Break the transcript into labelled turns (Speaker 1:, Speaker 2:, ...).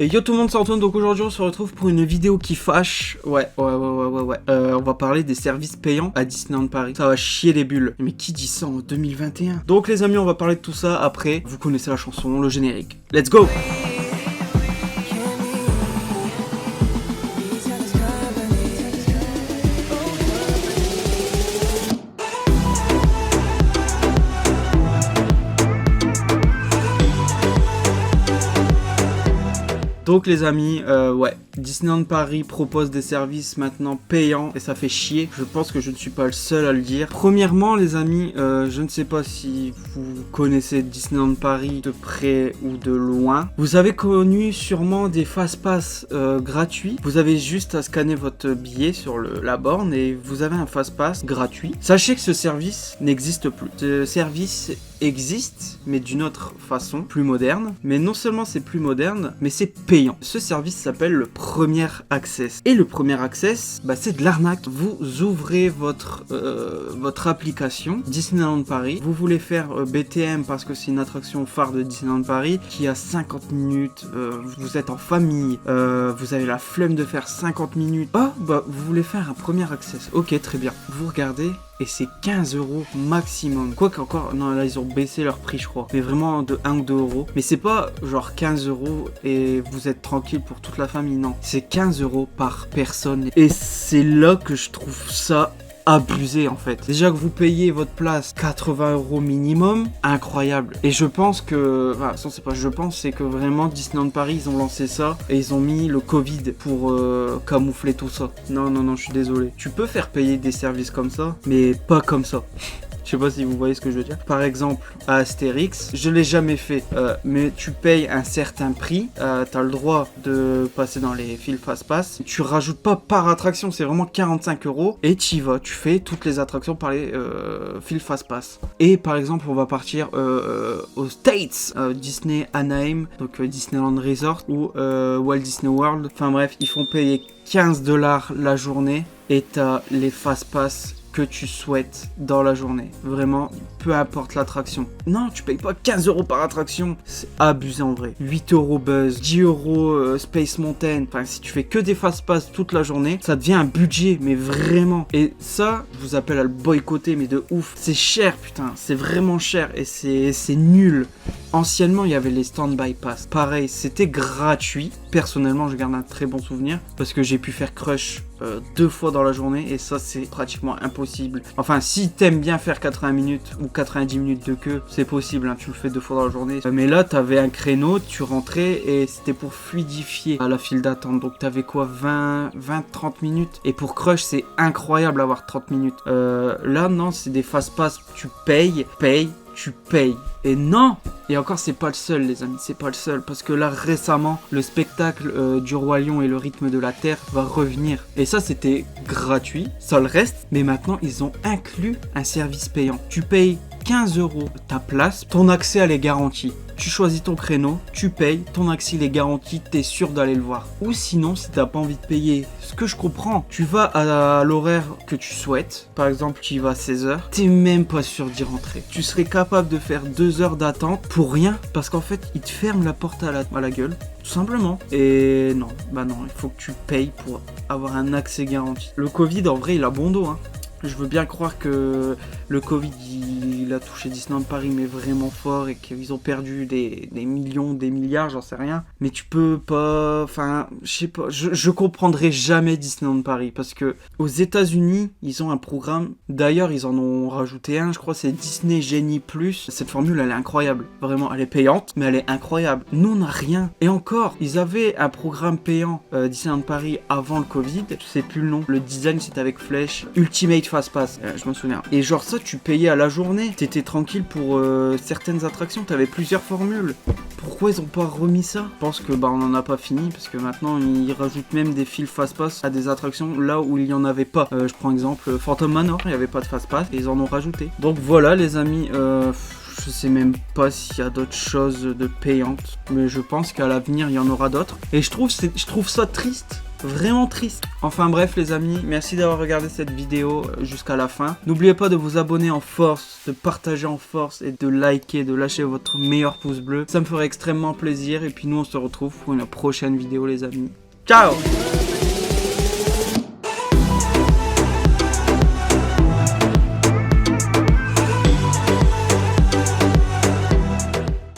Speaker 1: Et yo tout le monde, c'est Antoine, donc aujourd'hui on se retrouve pour une vidéo qui fâche. Ouais. On va parler des services payants à Disneyland Paris. Ça va chier les bulles. Mais qui dit ça en 2021? Donc les amis, on va parler de tout ça après. Vous connaissez la chanson, le générique. Let's go! Donc les amis, Disneyland Paris propose des services maintenant payants et ça fait chier. Je pense que je ne suis pas le seul à le dire. Premièrement les amis, je ne sais pas si vous connaissez Disneyland Paris de près ou de loin. Vous avez connu sûrement des fast-pass gratuits. Vous avez juste à scanner votre billet sur la borne et vous avez un fast-pass gratuit. Sachez que ce service n'existe plus. Ce service existe, mais d'une autre façon, plus moderne. Mais non seulement c'est plus moderne, mais c'est payant. Ce service s'appelle le Premier Access. Et le Premier Access, c'est de l'arnaque. Vous ouvrez votre application Disneyland Paris. Vous voulez faire BTM parce que c'est une attraction phare de Disneyland Paris qui a 50 minutes. Vous êtes en famille. Vous avez la flemme de faire 50 minutes. Vous voulez faire un Premier Access. Ok, très bien. Vous regardez. Et c'est 15 € maximum. Quoi qu'encore, non, là ils ont baissé leur prix, je crois. Mais vraiment de 1 ou 2 €. Mais c'est pas genre 15 € et vous êtes tranquille pour toute la famille, non. C'est 15 € par personne. Et c'est là que je trouve ça abusé en fait. Déjà que vous payez votre place 80 € minimum, incroyable. Et je pense que, c'est que vraiment Disneyland Paris ils ont lancé ça et ils ont mis le Covid pour camoufler tout ça. Non, je suis désolé. Tu peux faire payer des services comme ça, mais pas comme ça. Je sais pas si vous voyez ce que je veux dire. Par exemple, à Astérix, je l'ai jamais fait, mais tu payes un certain prix, t'as le droit de passer dans les files fast-pass. Tu rajoutes pas par attraction, c'est vraiment 45 € et tu y vas. Tu fais toutes les attractions par les files fast-pass. Et par exemple, on va partir aux States, Disney Anaheim, donc Disneyland Resort ou Walt Disney World. Enfin bref, ils font payer 15 $ la journée et t'as les fast-pass que tu souhaites dans la journée. Vraiment, peu importe l'attraction. Non, tu payes pas 15 € par attraction. C'est abusé en vrai. 8 € Buzz, 10 € Space Mountain. Enfin, si tu fais que des fast-pass toute la journée, ça devient un budget, mais vraiment. Et ça, je vous appelle à le boycotter, mais de ouf. C'est cher, putain. C'est vraiment cher et c'est nul. Anciennement, il y avait les Stand-By Pass. Pareil, c'était gratuit. Personnellement, je garde un très bon souvenir parce que j'ai pu faire Crush 2 fois dans la journée et ça, c'est pratiquement impossible. Enfin, si t'aimes bien faire 80 minutes ou 90 minutes de queue, c'est possible, hein, tu le fais 2 fois dans la journée. Mais là, t'avais un créneau, tu rentrais et c'était pour fluidifier la file d'attente. Donc, t'avais quoi, 20-30 minutes. Et pour Crush, c'est incroyable d'avoir 30 minutes. Là, non, c'est des fast-pass, tu payes. Et non! Et encore, c'est pas le seul, les amis, c'est pas le seul. Parce que là, récemment, le spectacle du Roi Lion et le rythme de la Terre va revenir. Et ça, c'était gratuit, ça le reste. Mais maintenant, ils ont inclus un service payant. Tu payes 15 € ta place, ton accès elle est garanti. Tu choisis ton créneau, tu payes, ton accès il est garanti, t'es sûr d'aller le voir. Ou sinon, si t'as pas envie de payer, ce que je comprends, tu vas à l'horaire que tu souhaites. Par exemple, tu y vas à 16h, t'es même pas sûr d'y rentrer. Tu serais capable de faire 2 heures d'attente pour rien, parce qu'en fait, ils te ferment la porte à la gueule. Tout simplement. Et non, il faut que tu payes pour avoir un accès garanti. Le Covid, en vrai, il a bon dos, hein. Je veux bien croire que le Covid, il a touché Disneyland Paris, mais vraiment fort, et qu'ils ont perdu des millions, des milliards, j'en sais rien. Mais tu peux pas... Enfin, je sais pas, je comprendrai jamais Disneyland Paris, parce que aux États-Unis, ils ont un programme. D'ailleurs, ils en ont rajouté un, je crois, c'est Disney Genie Plus. Cette formule, elle est incroyable. Vraiment, elle est payante, mais elle est incroyable. Nous, on n'a rien. Et encore, ils avaient un programme payant, Disneyland Paris, avant le Covid. Je sais plus le nom. Le design, c'était avec flèche. Ultimate Fast-Pass, je m'en souviens. Et genre ça, tu payais à la journée. T'étais tranquille pour certaines attractions. T'avais plusieurs formules. Pourquoi ils ont pas remis ça? Je pense que on en a pas fini parce que maintenant ils rajoutent même des files Fast-Pass à des attractions là où il y en avait pas. Je prends exemple Phantom Manor, il y avait pas de Fast-Pass et ils en ont rajouté. Donc voilà les amis. Je sais même pas s'il y a d'autres choses de payantes, mais je pense qu'à l'avenir il y en aura d'autres. Et je trouve ça triste vraiment triste. Enfin bref les amis, merci d'avoir regardé cette vidéo jusqu'à la fin. N'oubliez pas de vous abonner en force, de partager en force et de liker, de lâcher votre meilleur pouce bleu. Ça me ferait extrêmement plaisir et puis nous on se retrouve pour une prochaine vidéo les amis. Ciao!